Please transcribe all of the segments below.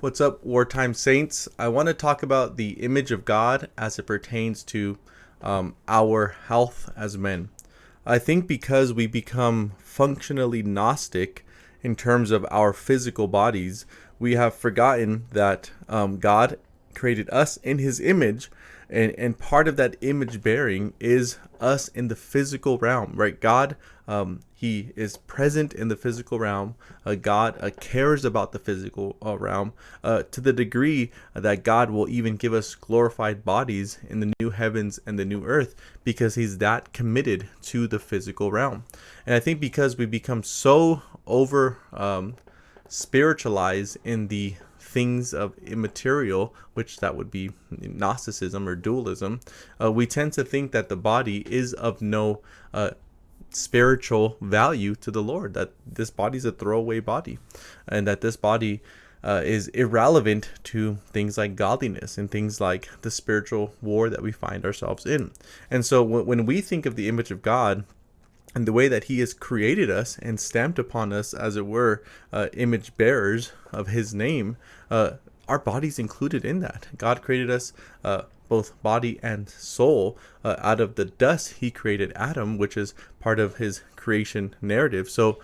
What's up, wartime saints? I want to talk about the image of God as it pertains to our health as men. I think because we become functionally Gnostic in terms of our physical bodies, we have forgotten that God created us in his image, and part of that image bearing is us in the physical realm, right? God, he is present in the physical realm. God cares about the physical realm to the degree that God will even give us glorified bodies in the new heavens and the new earth, because he's that committed to the physical realm. And I think because we become so over spiritualized in the things of immaterial, which that would be Gnosticism or dualism, we tend to think that the body is of no spiritual value to the Lord, that this body is a throwaway body, and that this body is irrelevant to things like godliness and things like the spiritual war that we find ourselves in. And so when we think of the image of God, and the way that he has created us and stamped upon us, as it were, image bearers of his name, our body's included in that. God created us both body and soul. Out of the dust he created Adam, which is part of his creation narrative. So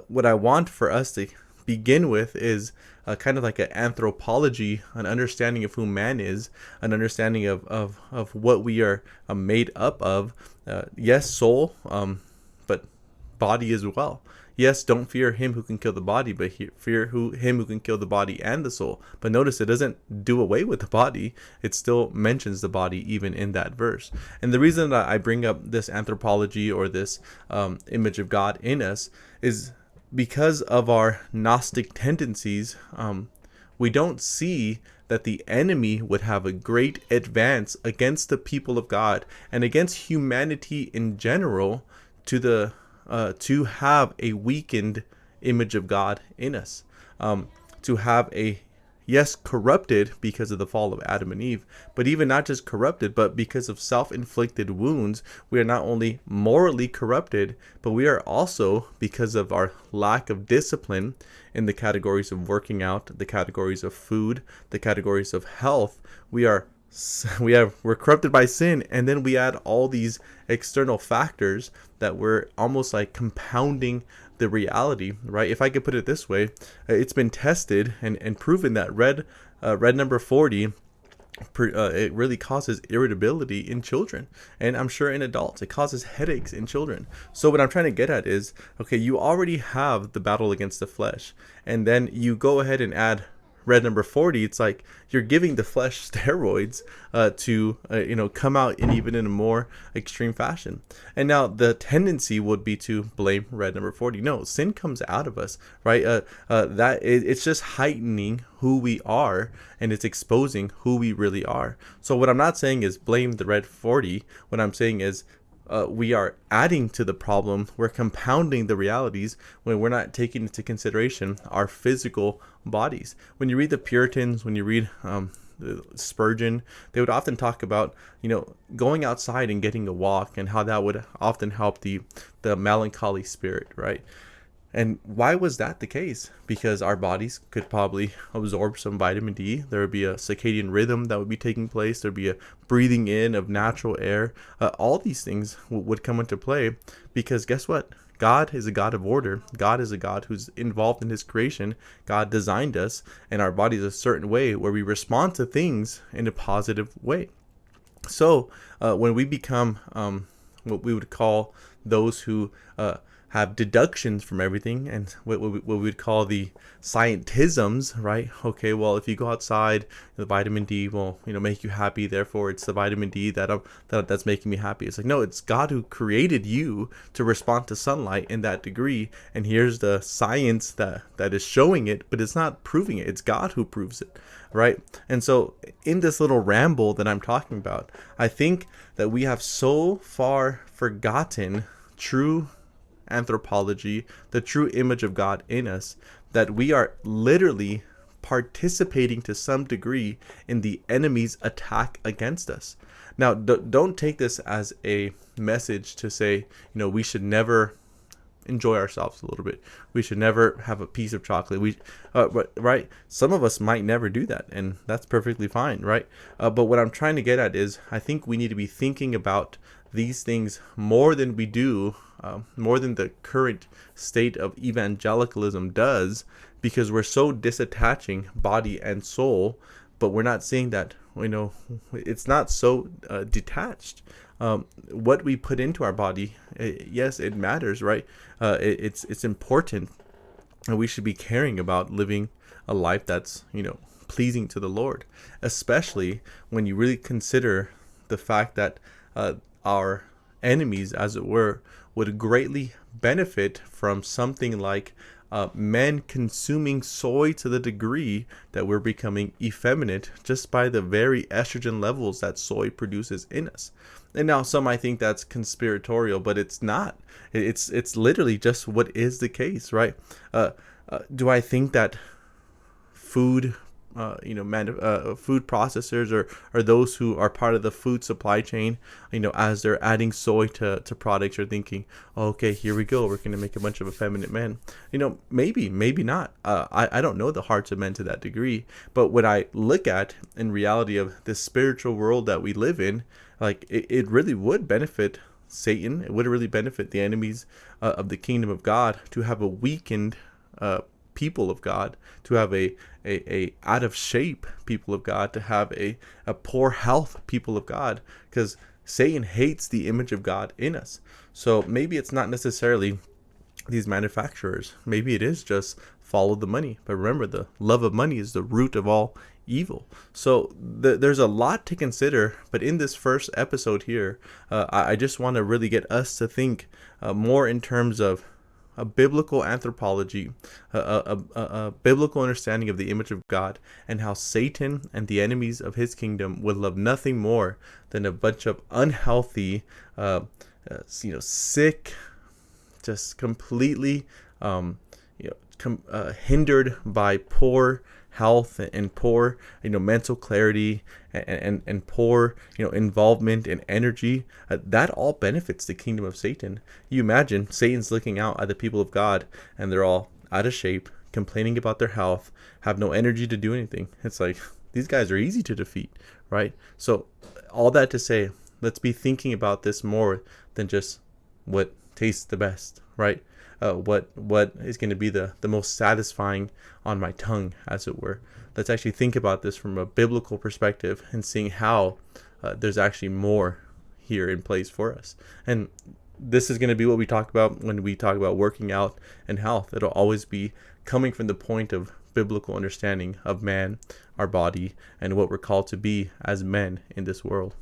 what I want for us to begin with is kind of like an anthropology, an understanding of who man is, an understanding of what we are made up of. Yes, soul, but body as well. Yes, don't fear him who can kill the body, but fear him who can kill the body and the soul. But notice it doesn't do away with the body. It still mentions the body even in that verse. And the reason that I bring up this anthropology or this image of God in us is because of our Gnostic tendencies. We don't see that the enemy would have a great advance against the people of God and against humanity in general to have a weakened image of God in us, to have a, yes, corrupted because of the fall of Adam and Eve, but even not just corrupted, but because of self-inflicted wounds, we are not only morally corrupted, but we are also, because of our lack of discipline in the categories of working out, the categories of food, the categories of health, we're corrupted by sin, and then we add all these external factors that we're almost like compounding the reality, right? If I could put it this way, it's been tested and proven that red number 40, it really causes irritability in children, and I'm sure in adults it causes headaches in children. So what I'm trying to get at is, okay, you already have the battle against the flesh, and then you go ahead and add red number 40. It's like you're giving the flesh steroids to come out in even in a more extreme fashion. And now the tendency would be to blame red number 40. No, sin comes out of us, right? It's just heightening who we are, and it's exposing who we really are. So what I'm not saying is blame the red 40. What I'm saying is we are adding to the problem. We're compounding the realities when we're not taking into consideration our physical bodies. When you read the Puritans, when you read Spurgeon, they would often talk about, going outside and getting a walk, and how that would often help the melancholy spirit, right? And why was that the case? Because our bodies could probably absorb some vitamin D. There would be a circadian rhythm that would be taking place. There'd be a breathing in of natural air. All these things would come into play, because guess what? God is a God of order. God is a God who's involved in his creation. God designed us and our bodies a certain way where we respond to things in a positive way. So when we become what we would call those who have deductions from everything, and what we would call the scientisms, right? Okay, well, if you go outside, the vitamin D will make you happy, therefore it's the vitamin D that's making me happy. It's like, no, it's God who created you to respond to sunlight in that degree, and here's the science that is showing it, but it's not proving it. It's God who proves it, right? And so in this little ramble that I'm talking about, I think that we have so far forgotten true anthropology, the true image of God in us, that we are literally participating to some degree in the enemy's attack against us. Now, don't take this as a message to say, we should never enjoy ourselves a little bit. We should never have a piece of chocolate. Right? Some of us might never do that, and that's perfectly fine, right? But what I'm trying to get at is, I think we need to be thinking about these things more than we do, more than the current state of evangelicalism does, because we're so disattaching body and soul, but we're not seeing that, it's not so detached. What we put into our body, yes, it matters, right? It's important, and we should be caring about living a life that's, pleasing to the Lord, especially when you really consider the fact that our enemies, as it were, would greatly benefit from something like men consuming soy to the degree that we're becoming effeminate just by the very estrogen levels that soy produces in us. And now some might think that's conspiratorial, but it's not. It's literally just what is the case, right? Do I think that food food processors or those who are part of the food supply chain, as they're adding soy to products, are thinking, oh, okay, here we go, we're going to make a bunch of effeminate men? Maybe not. I don't know the hearts of men to that degree, but what I look at in reality of this spiritual world that we live in, like it really would benefit Satan. It would really benefit the enemies of the kingdom of God to have a weakened people of God, to have a out of shape people of God, to have a poor health people of God, because Satan hates the image of God in us. So maybe it's not necessarily these manufacturers. Maybe it is just follow the money. But remember, the love of money is the root of all evil. So there's a lot to consider. But in this first episode here, I just want to really get us to think more in terms of a biblical anthropology, a biblical understanding of the image of God, and how Satan and the enemies of his kingdom would love nothing more than a bunch of unhealthy, sick, just completely, hindered by poor health and poor mental clarity and poor involvement and energy. That all benefits the kingdom of Satan. You imagine Satan's looking out at the people of God, and they're all out of shape, complaining about their health, have no energy to do anything. It's like, these guys are easy to defeat, right? So all that to say, let's be thinking about this more than just what tastes the best, right? What is going to be the most satisfying on my tongue, as it were. Let's actually think about this from a biblical perspective and seeing how there's actually more here in place for us. And this is going to be what we talk about when we talk about working out and health. It'll always be coming from the point of biblical understanding of man, our body, and what we're called to be as men in this world.